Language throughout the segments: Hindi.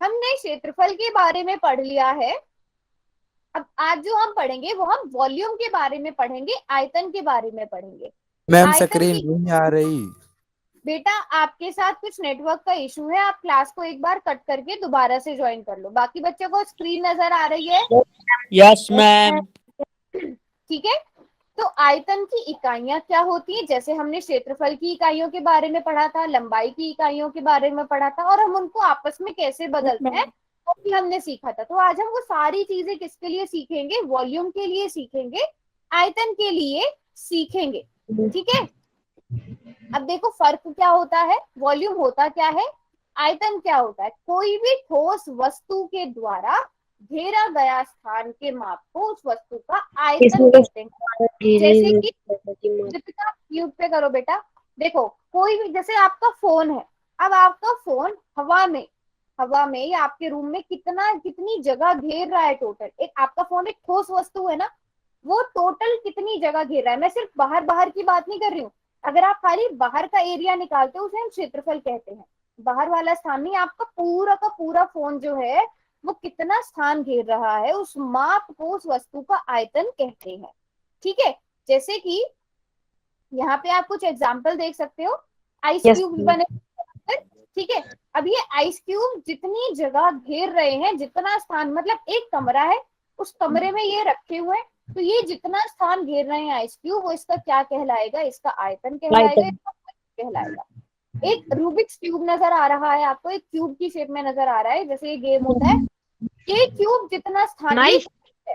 हमने क्षेत्रफल के बारे में पढ़ लिया है। अब आज जो हम पढ़ेंगे वो हम वॉल्यूम के बारे में पढ़ेंगे, आयतन के बारे में पढ़ेंगे। मैम आयतन स्क्रीन की, नहीं आ रही। बेटा आपके साथ कुछ नेटवर्क का इशू है, आप क्लास को एक बार कट करके दोबारा से ज्वाइन कर लो। बाकी बच्चों को स्क्रीन नजर आ रही है? Yes ma'am. ठीक है। तो आयतन की इकाइयां क्या होती है, जैसे हमने क्षेत्रफल की इकाइयों के बारे में पढ़ा था, लंबाई की इकाइयों के बारे में पढ़ा था, और हम उनको आपस में कैसे बदलते हैं वो भी हमने सीखा था। तो आज हम वो सारी चीजें किसके लिए सीखेंगे? वॉल्यूम के लिए सीखेंगे, आयतन के लिए सीखेंगे। ठीक है। अब देखो फर्क क्या होता है, वॉल्यूम होता क्या है, आयतन क्या होता है। कोई भी ठोस वस्तु के द्वारा घेरा गया स्थान के माप को उस वस्तु का आयतन कहते हैं। जैसे कि दीपिका म्यूट पे करो बेटा। देखो कोई भी, जैसे आपका फोन है, अब आपका फोन हवा में या आपके रूम में कितना कितनी जगह घेर रहा है टोटल, एक आपका फोन एक ठोस वस्तु है ना, वो टोटल कितनी जगह घेर रहा है। मैं सिर्फ बाहर बाहर की बात नहीं कर रही हूँ, अगर आप खाली बाहर का एरिया निकालते हो उसे हम क्षेत्रफल कहते हैं। बाहर वाला स्थान नहीं, आपका पूरा का पूरा फोन जो है वो कितना स्थान घेर रहा है, उस माप को उस वस्तु का आयतन कहते हैं। ठीक है। जैसे कि यहाँ पे आप कुछ एग्जाम्पल देख सकते हो, आइस यस क्यूब बने। ठीक है। अब ये आइस क्यूब जितनी जगह घेर रहे हैं, जितना स्थान, मतलब एक कमरा है, उस कमरे में ये रखे हुए हैं, तो ये जितना स्थान घेर रहे हैं आइस क्यूब, वो इसका क्या कहलाएगा? इसका आयतन कहलाएगा, आयतन। इसका वजन कहलाएगा। एक रूबिक्स क्यूब नजर आ रहा है आपको, एक क्यूब की शेप में नजर आ रहा है, जैसे ये गेम होता है, ये क्यूब जितना स्थान, ये नाइस। है,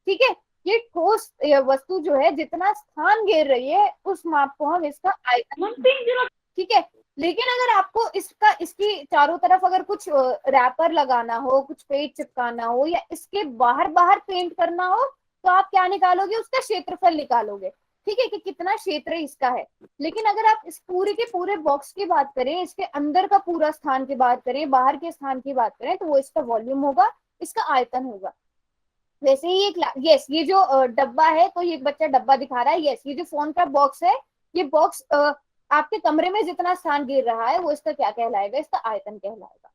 ठीक है, ये ठोस वस्तु जो है जितना स्थान घेर रही है उस माप को हम इसका आयतन, ठीक है। लेकिन अगर आपको इसका, इसकी चारों तरफ अगर कुछ रैपर लगाना हो, कुछ पेंट चिपकाना हो, या इसके बाहर बाहर पेंट करना हो, तो आप क्या निकालोगे? उसका क्षेत्रफल निकालोगे। ठीक है, कि कितना क्षेत्र इसका है। लेकिन अगर आप इस पूरे के पूरे बॉक्स की बात करें, इसके अंदर का पूरा स्थान की बात करें, बाहर के स्थान की बात करें, तो वो इसका वॉल्यूम होगा, इसका आयतन होगा। वैसे ही एक, यस, ये जो डब्बा है, तो ये बच्चा डब्बा दिखा रहा है, यस, ये जो फोन का बॉक्स है, ये बॉक्स आपके कमरे में जितना स्थान गिर रहा है वो इसका क्या कहलाएगा? इसका आयतन कहलाएगा।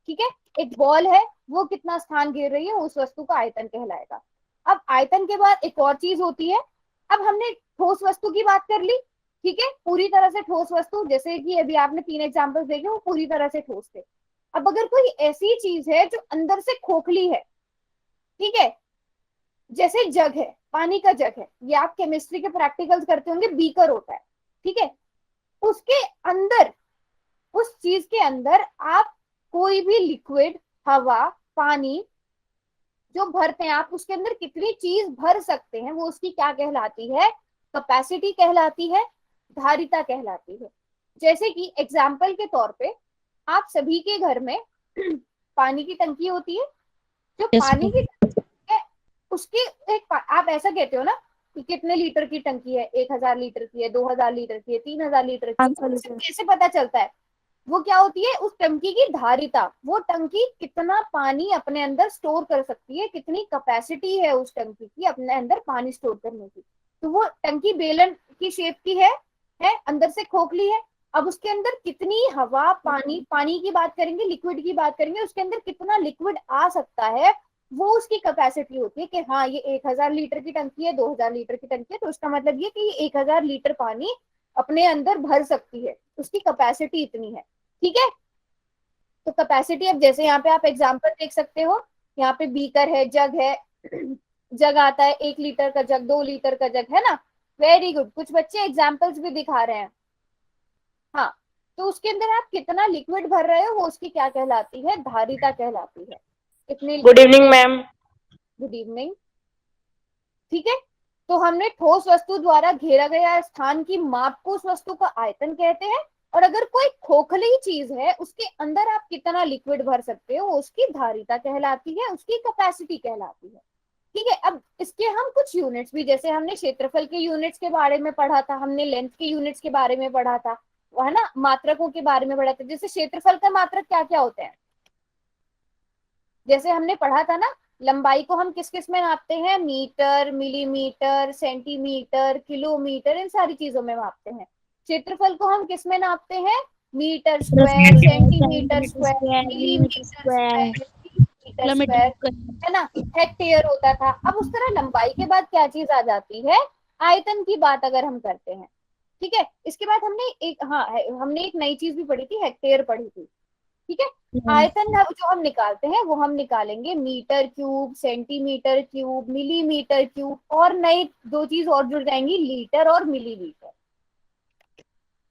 ठीक है। एक बॉल है, वो कितना स्थान घेर रही है, उस वस्तु का आयतन कहलाएगा। अब आयतन के बाद एक और चीज होती है। अब हमने ठोस वस्तु की बात कर ली, ठीक है, पूरी तरह से ठोस वस्तु, जैसे कि अभी आपने 3 एग्जाम्पल्स देखे, वो पूरी तरह से ठोस थे। अब अगर कोई ऐसी चीज है जो अंदर से खोखली है, ठीक है, जैसे जग है, पानी का जग है, ये आप केमिस्ट्री के प्रैक्टिकल्स करते होंगे, बीकर होता है, ठीक है, उसके अंदर, उस चीज के अंदर आप कोई भी लिक्विड, हवा, पानी जो भरते हैं, आप उसके अंदर कितनी चीज भर सकते हैं, वो उसकी क्या कहलाती है? कैपेसिटी कहलाती है, धारिता कहलाती है। जैसे कि एग्जाम्पल के तौर पे, आप सभी के घर में पानी की टंकी होती है, जो यस पानी की टंकी है, उसकी एक, आप ऐसा कहते हो ना कि कितने लीटर की टंकी है, 1000 लीटर की है, 2000 लीटर की है, 3000 लीटर की है, कैसे पता चलता है? वो क्या होती है? उस टंकी की धारिता, वो टंकी कितना पानी अपने अंदर स्टोर कर सकती है, कितनी कैपेसिटी है उस टंकी की अपने अंदर पानी स्टोर करने की। तो वो टंकी बेलन की शेप की है, अंदर से खोखली है। अब उसके अंदर कितनी हवा, पानी, पानी की बात करेंगे, लिक्विड की बात करेंगे, उसके अंदर कितना लिक्विड आ सकता है, वो उसकी कैपेसिटी होती है। कि हाँ, ये 1000 लीटर की टंकी है, 2000 लीटर की टंकी है, तो उसका मतलब ये कि ये 1000 लीटर पानी अपने अंदर भर सकती है, उसकी कैपेसिटी इतनी है। ठीक है। तो कैपेसिटी, अब जैसे यहाँ पे आप एग्जांपल देख सकते हो, यहाँ पे बीकर है, जग है, जग आता है, 1 लीटर का जग, 2 लीटर का जग, है ना। वेरी गुड, कुछ बच्चे एग्जाम्पल्स भी दिखा रहे हैं। हाँ, तो उसके अंदर आप कितना लिक्विड भर रहे हो, वो उसकी क्या कहलाती है? धारिता कहलाती है। कितनी। Good evening ma'am. Good evening. ठीक है। तो हमने ठोस वस्तु द्वारा घेरा गया स्थान की माप को उस वस्तु का आयतन कहते हैं। और अगर कोई खोखली चीज है, उसके अंदर आप कितना लिक्विड भर सकते हो, उसकी धारिता कहलाती है, उसकी कैपेसिटी कहलाती है। ठीक है। अब इसके हम कुछ यूनिट्स भी, जैसे हमने क्षेत्रफल के यूनिट्स के बारे में पढ़ा था, हमने लेंथ के यूनिट्स के बारे में पढ़ा था, वो है ना, मात्रकों के बारे में पढ़ा था। जैसे क्षेत्रफल का मात्रक क्या क्या होते हैं, जैसे हमने पढ़ा था ना, लंबाई को हम किस किस में नापते हैं? मीटर, मिलीमीटर, सेंटीमीटर, किलोमीटर, इन सारी चीजों में नापते हैं। क्षेत्रफल को हम किस में नापते हैं? Metre square, centimetre square, millimetre square, metre square, है ना, हेक्टेयर होता था। अब उस तरह लंबाई के बाद क्या चीज आ जाती है, आयतन की बात अगर हम करते हैं। ठीक है, इसके बाद हमने एक नई चीज भी पढ़ी थी, हेक्टेयर पढ़ी थी। ठीक है, आयतन जो हम निकालते हैं वो हम निकालेंगे metre cube, centimetre cube, millimetre cube, और नई दो चीज और जुड़ जाएंगी, लीटर और मिलीलीटर।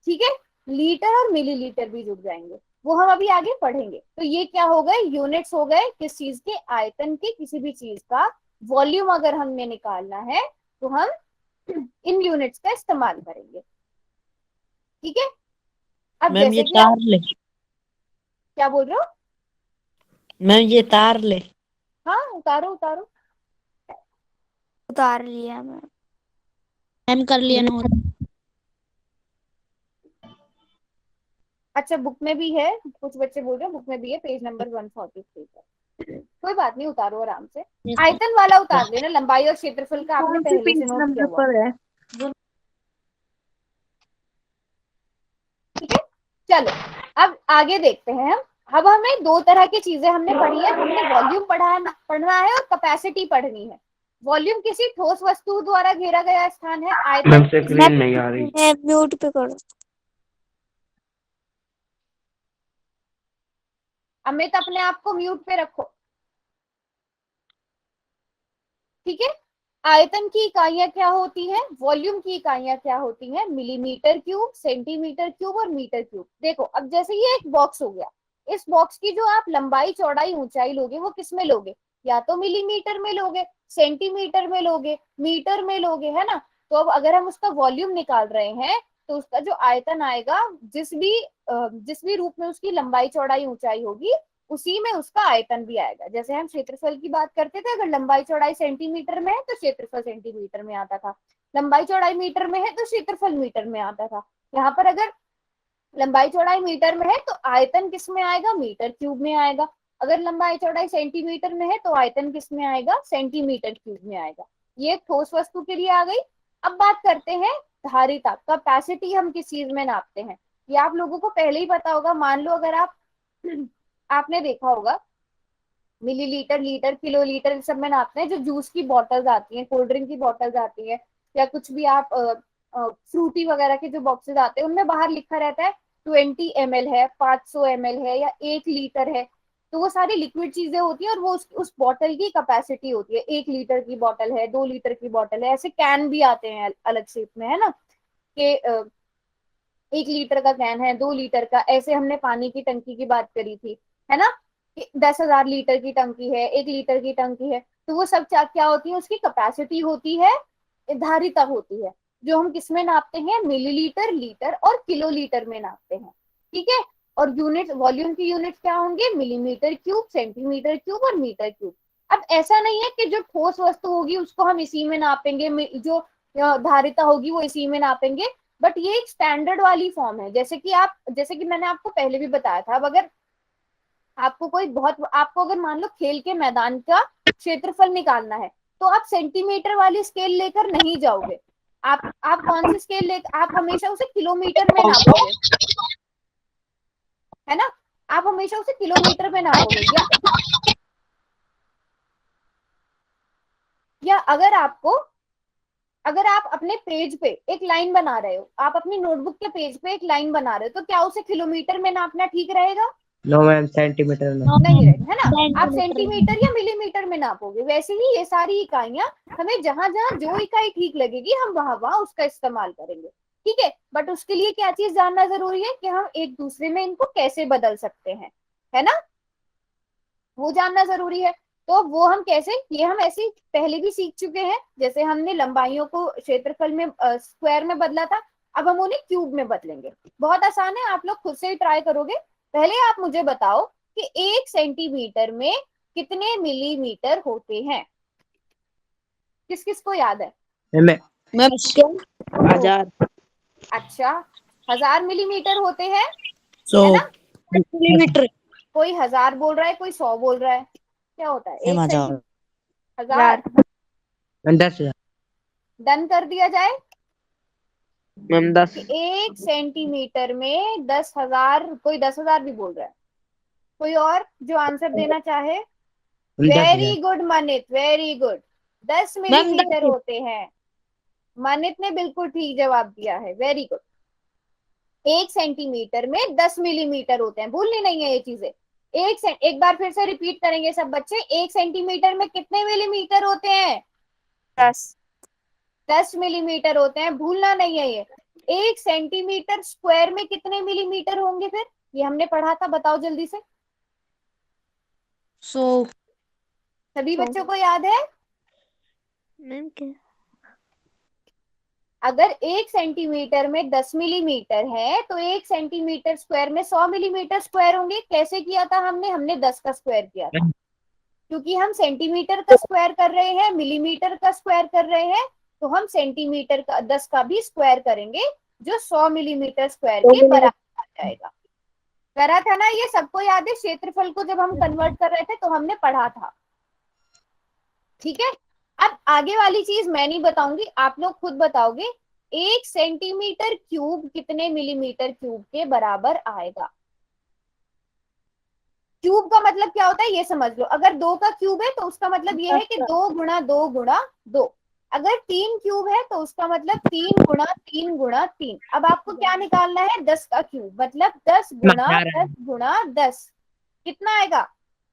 ठीक है, लीटर और मिलीलीटर भी जुड़ जाएंगे, वो हम अभी आगे पढ़ेंगे। तो ये क्या हो गए, यूनिट्स हो गए किस चीज के, आयतन के, किसी भी चीज का वॉल्यूम अगर हमें निकालना है तो हम इन यूनिट्स का इस्तेमाल करेंगे। ठीक है, अब मैम ये जैसे कि तार ले, क्या बोल रहे हो, मैम ये तार ले। हाँ उतारो उतारो, उतार लिया मैम कर लिया ना। अच्छा बुक में भी है, कुछ बच्चे बोल रहे हैं बुक में भी है, पेज नंबर 143 पर। कोई बात नहीं, उतारो आराम से। आयतन वाला उतार लेना, लंबाई और क्षेत्रफल का आपने पहले से नोट किया हुआ है। ठीक है, चलो अब आगे देखते हैं हम। अब हमें दो तरह की चीजें हमने पढ़ी है, हमने वॉल्यूम पढ़ना है और कैपेसिटी पढ़नी है। वॉल्यूम किसी ठोस वस्तु द्वारा घेरा गया स्थान है, आयतन स्क्रीन नहीं आ रही। म्यूट पे करो। अमित अपने आप को म्यूट पे रखो। ठीक है, आयतन की इकाइयां क्या होती हैं, वॉल्यूम की इकाइयां क्या होती हैं, मिलीमीटर क्यूब, सेंटीमीटर क्यूब और मीटर क्यूब। देखो अब जैसे ये एक बॉक्स हो गया, इस बॉक्स की जो आप लंबाई चौड़ाई ऊंचाई लोगे वो किस में लोगे, या तो मिलीमीटर में लोगे, सेंटीमीटर में लोगे, मीटर में लोगे, है ना। तो अब अगर हम उसका वॉल्यूम निकाल रहे हैं तो उसका जो आयतन आएगा, जिस भी रूप में उसकी लंबाई चौड़ाई ऊंचाई होगी उसी में उसका आयतन भी आएगा। जैसे हम क्षेत्रफल की बात करते थे, अगर लंबाई चौड़ाई सेंटीमीटर में है तो क्षेत्रफल सेंटीमीटर में आता था, लंबाई चौड़ाई मीटर में है तो क्षेत्रफल मीटर में आता था। यहाँ पर अगर लंबाई चौड़ाई मीटर में है तो आयतन किस में आएगा, मीटर क्यूब में आएगा। अगर लंबाई चौड़ाई सेंटीमीटर में है तो आयतन किस में आएगा, सेंटीमीटर क्यूब में आएगा। ये ठोस वस्तु के लिए आ गई। अब बात करते हैं धारिता, कैपेसिटी हम किस चीज में नापते हैं, ये आप लोगों को पहले ही पता होगा। मान लो अगर आपने देखा होगा मिलीलीटर, लीटर, किलोलीटर सब में नापते हैं। जो जूस की बॉटल्स आती हैं, कोल्ड ड्रिंक की बॉटल्स आती है, या कुछ भी आप फ्रूटी वगैरह के जो बॉक्सेस आते हैं उनमें बाहर लिखा रहता है 20 ml है, 500 ml है, या 1 लीटर है। तो वो सारी लिक्विड चीजें होती है और वो उस बॉटल की कैपेसिटी होती है। 1 लीटर की बॉटल है, 2 लीटर की बॉटल है, ऐसे कैन भी आते हैं अलग शेप में, है ना, कि 1 लीटर का कैन है, 2 लीटर का। ऐसे हमने पानी की टंकी की बात करी थी, है ना, कि 10,000 लीटर की टंकी है, 1 लीटर की टंकी है। तो वो सब क्या होती है, उसकी कैपेसिटी होती है, धारिता होती है, जो हम किस में नापते हैं, मिलीलीटर, लीटर और किलोलीटर में नापते हैं। ठीक है, और यूनिट, वॉल्यूम की यूनिट क्या होंगे, मिलीमीटर क्यूब, सेंटीमीटर क्यूब और मीटर क्यूब। अब ऐसा नहीं है कि जो ठोस वस्तु होगी उसको हम इसी में नापेंगे, जो धारिता होगी वो इसी में नापेंगे, बट ये एक स्टैंडर्ड वाली फॉर्म है। जैसे कि मैंने आपको पहले भी बताया था। अब अगर आपको अगर मान लो खेल के मैदान का क्षेत्रफल निकालना है तो आप सेंटीमीटर वाली स्केल लेकर नहीं जाओगे। आप कौन सी स्केल लेकर, आप हमेशा उसे किलोमीटर में नापोगे, है ना, आप हमेशा उसे किलोमीटर में नापोगे। या अगर आप अपने पेज पे एक लाइन बना रहे हो, आप अपनी नोटबुक के पेज पे एक लाइन बना रहे हो, तो क्या उसे किलोमीटर में नापना ठीक रहेगा, नो मैम, सेंटीमीटर में। नहीं रहेगा, है ना। आप सेंटीमीटर या मिलीमीटर में नापोगे। वैसे ही ये सारी इकाइयां, हमें जहां जहां जो इकाई ठीक लगेगी हम वहां वहां उसका इस्तेमाल करेंगे। ठीक है, बट उसके लिए क्या चीज जानना जरूरी है कि हम एक दूसरे में इनको कैसे बदल सकते हैं, है ना, वो जानना जरूरी है। तो वो हम कैसे, ये हम ऐसे पहले भी सीख चुके हैं। जैसे हमने लंबाइयों को क्षेत्रफल में, स्क्वायर में बदला था, अब हम उन्हें क्यूब में बदलेंगे। बहुत आसान है, आप लोग खुद से ही ट्राई करोगे। पहले आप मुझे बताओ कि 1 सेंटीमीटर में कितने मिलीमीटर होते हैं, किस किस को याद है। मैं 1000 अच्छा, 1000 मिलीमीटर होते हैं, 100 है ना। मिलीमीटर। कोई 1000 बोल रहा है, कोई 100 बोल रहा है, क्या होता है, 1 सेंटीमीटर, 1000। 10,000। डन कर दिया जाए, मैम 10। कि 1 सेंटीमीटर में 10,000, कोई 10,000 भी बोल रहा है। कोई और जो आंसर देना चाहे? 10,000। Very good Manit, very good. 10 ma'am millimetre होते हैं। मनित ने बिल्कुल ठीक जवाब दिया है, वेरी गुड। 1 सेंटीमीटर में 10 मिलीमीटर होते हैं, भूलनी नहीं है ये चीजें। एक बार फिर से रिपीट करेंगे सब बच्चे। 1 सेंटीमीटर में कितने मिलीमीटर होते हैं? 10। 10 मिलीमीटर होते हैं, भूलना नहीं है ये। 1 सेंटीमीटर स्क्वायर में कितने मिलीमीटर होंगे फिर? ये हमने पढ़ा था, बताओ जल्दी से। 100। सभी 100। बच्चों को याद है? मैम क्या? अगर 1 सेंटीमीटर में 10 मिलीमीटर है तो 1 सेंटीमीटर स्क्वायर में 100 मिलीमीटर स्क्वायर होंगे। कैसे किया था हमने 10 का स्क्वायर किया था, क्योंकि हम सेंटीमीटर का स्क्वायर कर रहे हैं, मिलीमीटर का स्क्वायर कर रहे हैं, तो हम सेंटीमीटर का 10 का भी स्क्वायर करेंगे, जो 100 मिलीमीटर स्क्वायर के बराबर आ जाएगा। करा था ना ये, सबको याद है? क्षेत्रफल को जब हम कन्वर्ट कर रहे थे तो हमने पढ़ा था। ठीक है, अब आगे वाली चीज मैं नहीं बताऊंगी, आप लोग खुद बताओगे। 1 सेंटीमीटर क्यूब कितने मिलीमीटर क्यूब के बराबर आएगा? क्यूब का मतलब क्या होता है ये समझ लो। अगर 2 का क्यूब है तो उसका मतलब ये है कि 2 गुणा 2 गुणा 2। अगर 3 क्यूब है तो उसका मतलब 3 गुणा 3 गुणा 3। अब आपको क्या निकालना है? 10 का क्यूब, मतलब 10 गुणा 10 गुणा 10। कितना आएगा?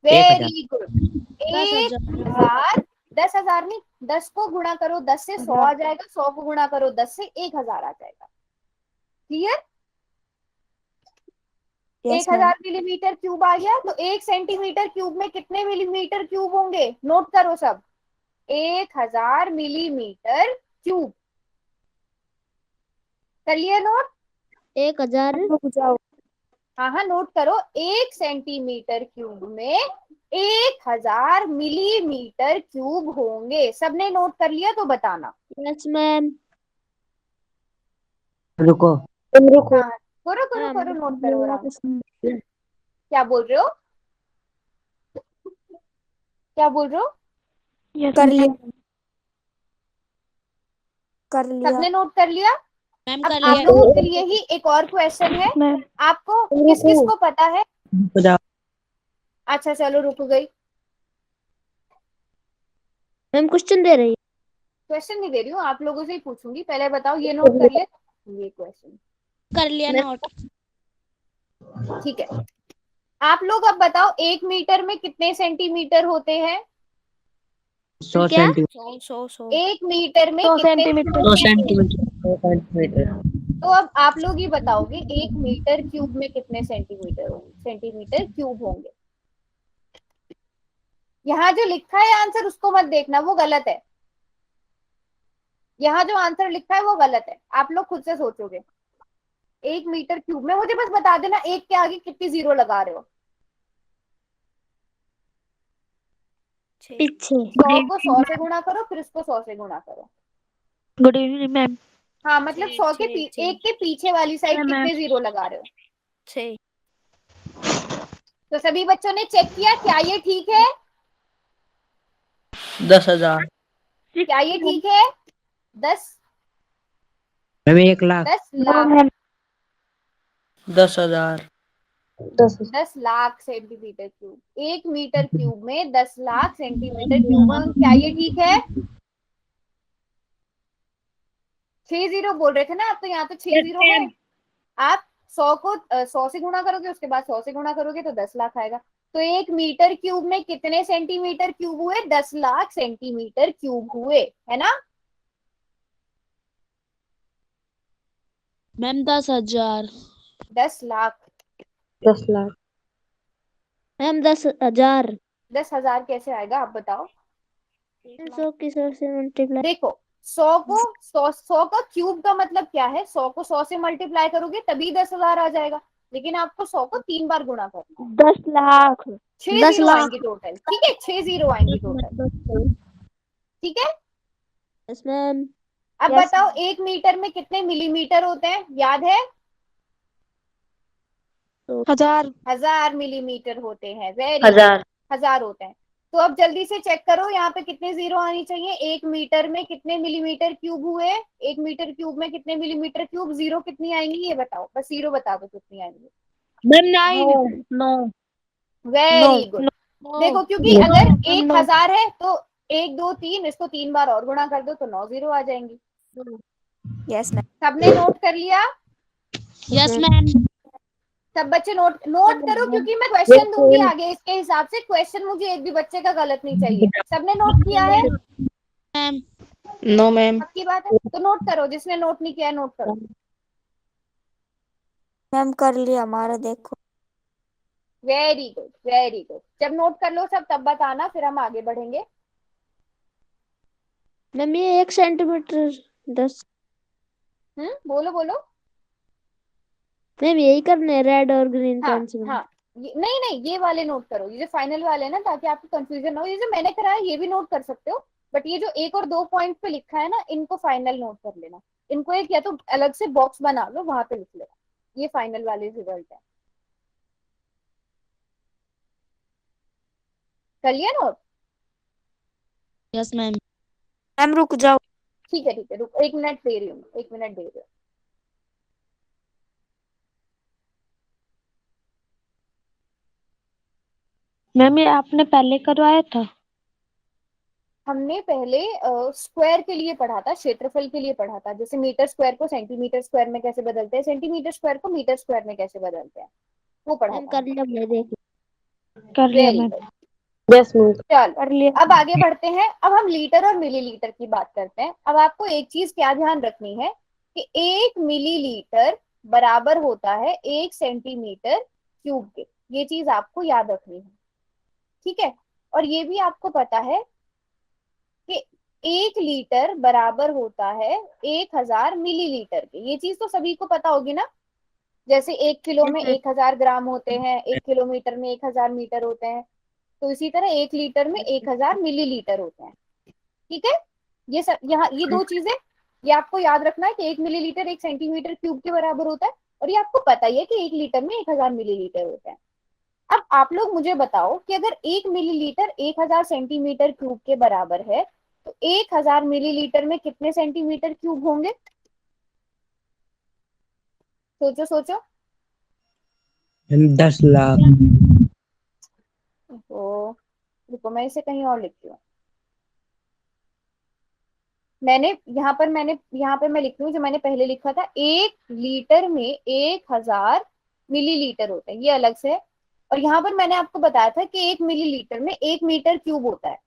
1,000। Very good. 10,000। 1,000। 10,000 नहीं, 10 को गुणा करो 10 से 100 आ जाएगा, 100 को गुणा करो 10 से 1,000 आ जाएगा। Clear? Yes ma'am. 1,000 millimetre cube आ गया। तो 1 सेंटीमीटर क्यूब में कितने मिलीमीटर क्यूब होंगे? नोट करो सब। 1,000 मिलीमीटर क्यूब। कर लिया नोट? 1000। हाँ हाँ, नोट करो। 1 सेंटीमीटर क्यूब में 1,000 मिलीमीटर क्यूब होंगे। सबने नोट कर लिया तो बताना। Yes ma'am. रुको। हाँ, करो करो करो, नोट करो आराम से। क्या बोल रहे हो? क्या बोल रहे हो? कर लिया। कर लिया सबने नोट कर लिया? मैम। अब कर आप लिया। लोगों के लिए ही एक और क्वेश्चन है। आपको किस किस को पता है? रुको जाओ। अच्छा चलो, रुक गई। मैम क्वेश्चन दे रही है। क्वेश्चन नहीं दे रही हूँ, आप लोगों से ही पूछूंगी। पहले बताओ, ये नोट कर लिया ये क्वेश्चन? कर लिया नोट। ठीक है, आप लोग अब बताओ 1 मीटर में कितने सेंटीमीटर होते हैं? 100 क्या? सेंटीमीटर। 100। 1 मीटर में कितने सेंटीमीटर? 100 सेंटीमीटर। 100 सेंटीमीटर। तो अब आप लोग ही बताओगे 1 मीटर क्यूब में कितने सेंटीमीटर होंगे, सेंटीमीटर क्यूब होंगे? यहाँ जो लिखा है आंसर उसको मत देखना, वो गलत है। यहाँ जो आंसर लिखा है वो गलत है, आप लोग खुद से सोचोगे। 1 मीटर क्यूब में मुझे बस बता देना एक के आगे कितनी जीरो लगा रहे हो। पीछे। 100 को 100 से गुणा करो, फिर उसको 100 से गुणा करो। Good evening ma'am. हाँ, मतलब 100 के एक के पीछे वाली साइड कितने जीरो लगा रहे हो? 6। तो सभी बच्चों ने चेक किया, क्या ये ठीक है? 10,000। क्या ये ठीक है? 10 ma'am 1,00,000। 10 lakh. 10,000। 10 lakh centimetre cube. 1 metre cube में 10 लाख सेंटीमीटर क्यूब। क्या ये ठीक है? 6 जीरो बोल रहे थे ना आप, तो यहाँ तो 6 जीरो है। आप 100 को 100 से गुणा करोगे, उसके बाद 100 से गुणा करोगे तो 10 लाख आएगा। तो 1 मीटर क्यूब में कितने सेंटीमीटर क्यूब हुए? 10 लाख सेंटीमीटर क्यूब हुए, है ना? मैम 10,000। 10 लाख। 10,00,000। मैम 10,000। 10,000 कैसे आएगा आप बताओ? 100 की 100 से मल्टीप्लाई। देखो, 100 को 100 का क्यूब का मतलब क्या है? 100 को 100 से मल्टीप्लाई करोगे तभी 10,000 आ जाएगा, लेकिन आपको 100 को 3 बार गुणा करना है। 10 लाख। 6 10 जीरो लाख। आएंगे टोटल, ठीक है? 6 जीरो आएंगे टोटल, ठीक है? Yes ma'am. अब बताओ 1 मीटर में कितने मिलीमीटर होते हैं, याद है? 1000। 1,000 मिलीमीटर होते हैं। Very good, 1,000। 1,000 होते हैं। तो अब जल्दी से चेक करो यहाँ पे कितने जीरो आनी चाहिए। 1 मीटर में कितने मिलीमीटर क्यूब हुए, 1 मीटर क्यूब में कितने मिलीमीटर क्यूब, जीरो कितनी आएंगी ये बताओ, बस जीरो बता दो कितनी आएंगी। Ma'am 9 9 very good. देखो क्योंकि No. अगर 1000 है तो 1 2 3, इसको 3 बार और गुणा कर दो तो 9 जीरो आ जाएंगी। Yes ma'am. सबने नोट कर लिया? Yes ma'am. सब बच्चे नोट नोट करो क्योंकि मैं क्वेश्चन दूंगी आगे, इसके हिसाब से क्वेश्चन मुझे एक भी बच्चे का गलत नहीं चाहिए। सबने नोट किया है? मैम। No ma'am. पक्की बात है तो नोट करो, जिसने नोट नहीं किया है नोट करो। मैम कर लिया हमारा, देखो। Very good very good. जब नोट कर लो सब तब बताना, फिर हम आगे बढ़ेंगे। मैम ये 1 सेंटीमीटर 10। बोलो बोलो। मैम यही करने रेड और ग्रीन हाँ पेंसिल। हाँ, नहीं नहीं, ये वाले नोट करो, ये जो फाइनल वाले हैं ना, ताकि आपको कंफ्यूजन हो। ये जो मैंने कराया ये भी नोट कर सकते हो, बट ये जो 1 और 2 पॉइंट पे लिखा है ना, इनको फाइनल नोट कर लेना। इनको एक या तो अलग से बॉक्स बना लो, वहां पे लिख लेना, ये फाइनल वाले रिजल्ट है। कर लिया नोट? Yes ma'am. मैम रुक जाओ। ठीक है रुको, 1 मिनट दे रही हूँ, 1 मिनट दे रही हूँ। मैम ये आपने पहले करवाया था। हमने पहले स्क्वायर के लिए पढ़ा था, क्षेत्रफल के लिए पढ़ा था, जैसे मीटर स्क्वायर को सेंटीमीटर स्क्वायर में कैसे बदलते हैं, सेंटीमीटर स्क्वायर को मीटर स्क्वायर में कैसे बदलते हैं, वो पढ़ा मैम था। कर लिया, मैं देख कर लिया very ma'am. Good. Yes ma'am. चलो कर लिया। अब आगे बढ़ते हैं। अब हम लीटर और मिलीलीटर की बात करते हैं। अब आपको एक चीज क्या ध्यान रखनी है कि 1 मिलीलीटर बराबर होता है 1 सेंटीमीटर क्यूब के। ये चीज आपको याद रखनी है, ठीक है। और ये भी आपको पता है कि 1 लीटर बराबर होता है 1000 मिलीलीटर के। ये चीज तो सभी को पता होगी ना। जैसे 1 किलो में 1000 ग्राम होते हैं, 1 किलोमीटर में 1000 मीटर होते हैं, तो इसी तरह 1 लीटर में 1000 मिलीलीटर होते हैं, ठीक है। ये सब यहाँ ये दो चीजें, ये आपको याद रखना है कि 1 मिलीलीटर 1 सेंटीमीटर क्यूब के बराबर होता है, और ये आपको पता ही है कि 1 लीटर में 1000 मिलीलीटर होते हैं। अब आप लोग मुझे बताओ कि अगर 1 मिलीलीटर 1000 सेंटीमीटर क्यूब के बराबर है, तो 1000 मिलीलीटर में कितने सेंटीमीटर क्यूब होंगे? सोचो सोचो। 10 लाख। तो रुको, मैं इसे कहीं और लिखती हूँ। मैंने यहाँ पर मैं लिखती हूँ जो मैंने पहले लिखा था। 1 लीटर में 1000 मिलीलीटर होते हैं, ये अलग से है। और यहाँ पर मैंने आपको बताया था कि 1 मिलीलीटर में 1 मीटर क्यूब होता है।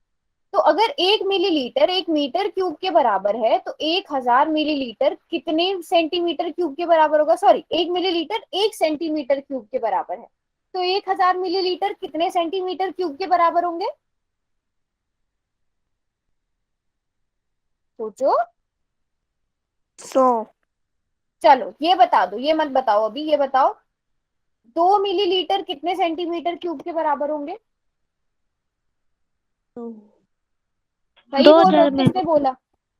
तो अगर 1 मिलीलीटर 1 मीटर क्यूब के बराबर है, तो 1000 मिलीलीटर कितने सेंटीमीटर क्यूब के बराबर होगा? सॉरी, 1 मिलीलीटर 1 सेंटीमीटर क्यूब के बराबर है, तो 1000 मिलीलीटर कितने सेंटीमीटर क्यूब के बराबर होंगे? सोचो। 100। चलो ये बता दो, ये मत बताओ अभी, ये बताओ 2 मिलीलीटर कितने सेंटीमीटर क्यूब के बराबर होंगे? सही बोल रहे हो, 2000 में। किसने बोला?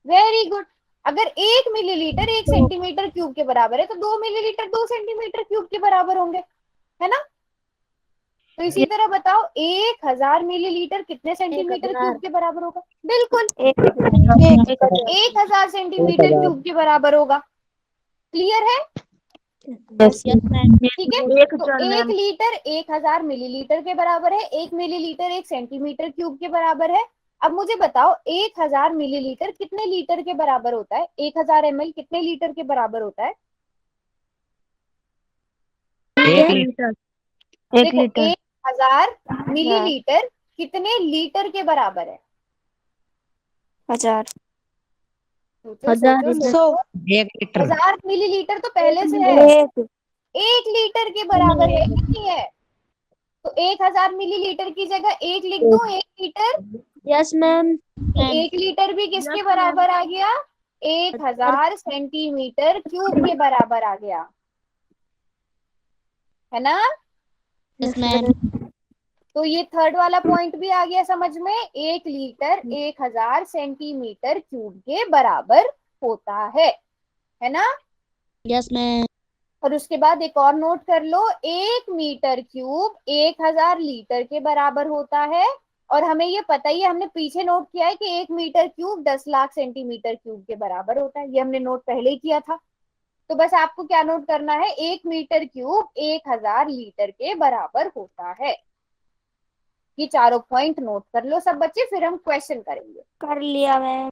Very good. अगर 1 मिलीलीटर 1 सेंटीमीटर क्यूब के बराबर है, तो 2 मिलीलीटर 2 सेंटीमीटर क्यूब के बराबर होंगे, है ना। तो इसी तरह बताओ 1000 मिलीलीटर कितने सेंटीमीटर 1000। क्यूब के बराबर होगा? बिल्कुल, 1000 सेंटीमीटर 1000। क्यूब के बराबर होगा। क्लियर है? Yes yes ma'am. ठीक है। तो 1 लीटर 1000 मिलीलीटर के बराबर है, 1 मिलीलीटर 1 सेंटीमीटर क्यूब के बराबर है। अब मुझे बताओ 1000 मिलीलीटर कितने लीटर के बराबर होता है? 1000 ml कितने लीटर के बराबर होता है? 1 लीटर। देखो 1000 मिलीलीटर कितने लीटर के बराबर है? 1000। सोचो सोचो सोचो। 1 लीटर। 1000 मिलीलीटर तो पहले से है, 1 लीटर के बराबर है कि नहीं है? तो 1000 मिलीलीटर की जगह 1 लिख दूं, 1 लीटर। Yes ma'am. तो 1 लीटर भी किसके बराबर आ गया? 1000 सेंटीमीटर क्यूब के बराबर आ गया, है ना। Yes ma'am. तो ये थर्ड वाला पॉइंट भी आ गया समझ में। 1 लीटर 1000 सेंटीमीटर क्यूब के बराबर होता है ना। Yes ma'am. और उसके बाद एक और नोट कर लो, 1 मीटर क्यूब 1000 लीटर के बराबर होता है, और हमें ये पता ही है, हमने पीछे नोट किया है कि 1 metre cube 10 lakh centimetre cube के बराबर होता है, ये हमने नोट पहले ही किया था। तो बस आपको क्या नोट करना है, 1 मीटर क्यूब 1000 लीटर के बराबर होता है। ये चारों पॉइंट नोट कर लो सब बच्चे, फिर हम क्वेश्चन करेंगे। कर लिया मैं।